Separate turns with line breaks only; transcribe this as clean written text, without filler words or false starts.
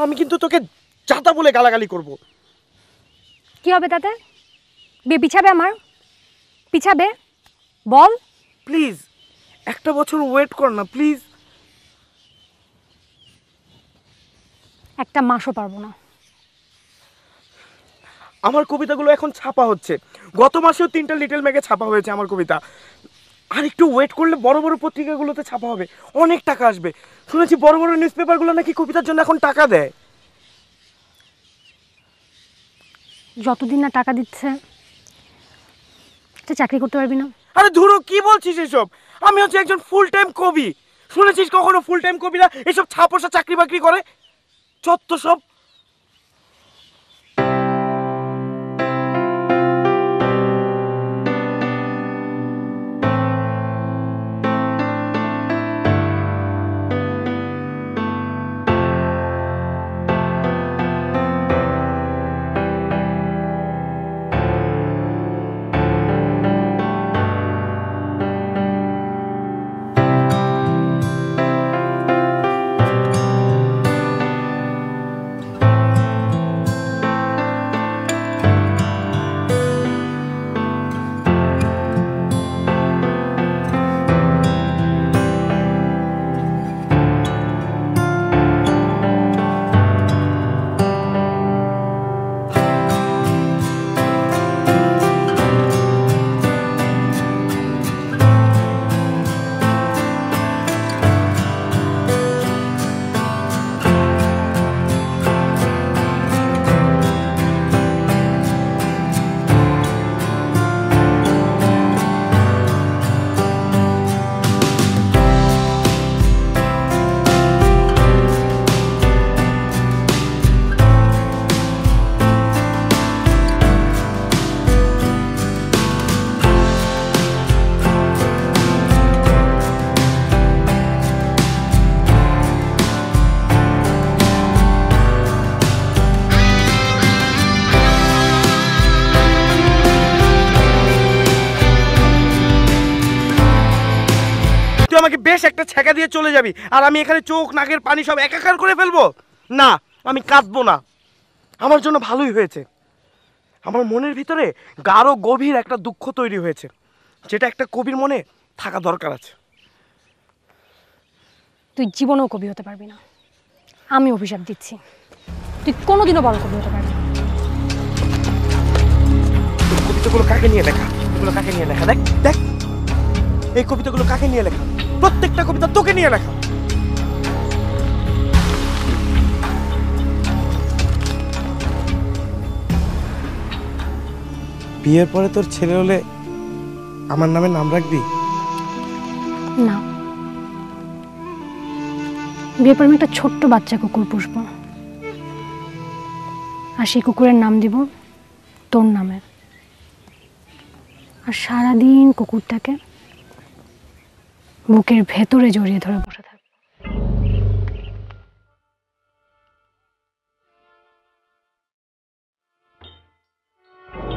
আমি কিন্তু তোকে জাতা বলে গালাগালি করব।
কি হবে তাতে? বিয়ে পিছাবে আমার? পিছাবে? বল।
প্লিজ একটা বছর ওয়েট কর না প্লিজ।
একটা মাসও পারবো না।
আমার কবিতাগুলো এখন ছাপা হচ্ছে, গত মাসেও 3টা লিটল ম্যাগে ছাপা হয়েছে আমার কবিতা। আর একটু ওয়েট করলে বড় বড় পত্রিকাগুলোতে ছাপা হবে, অনেক টাকা আসবে। শুনেছি বড় বড় নিউজ পেপারগুলো নাকি কবিতার জন্য এখন টাকা দেয়।
যতদিন না টাকা দিচ্ছে চাকরি করতে পারবি না।
আরে ধুরো, কি বলছিস এসব? আমি হচ্ছে একজন ফুল টাইম কবি। শুনেছিস কখনো ফুল টাইম কবিরা এসব ছাপোষা চাকরি বাকরি করে? যত সব। তুই আমাকে বেশ একটা ছ্যাঁকা দিয়ে চলে যাবি আর আমি এখানে চোখ নাকের পানি সব একাকার করে ফেলবো? না, আমি কাঁদবো না। আমার জন্য ভালোই হয়েছে। আমার মনের ভিতরে গাঢ় গভীর একটা দুঃখ তৈরি হয়েছে, যেটা একটা কবির মনে থাকা দরকার আছে।
তুই জীবনেও কবি হতে পারবি না, আমি অভিশাপ দিচ্ছি। তুই কোনোদিনও বড় কবি হতে পারবি না।
কবিতাগুলো কাকে নিয়ে লেখা? এগুলো কাকে নিয়ে লেখা? দেখ দেখ, এই কবিতাগুলো কাকে নিয়ে লেখা? প্রত্যেকটা কবিতা তোকে নিয়ে লেখা। বিয়ের পরে তোর ছেলে হলে আমার নামে নাম রাখবি?
না, বিয়ের পর আমি একটা ছোট্ট বাচ্চা কুকুর পুষবো, আর সেই কুকুরের নাম দিব তোর নামে। আর সারাদিন কুকুরটাকে বুকের ভেতরে জড়িয়ে ধরে বসে থাকবো।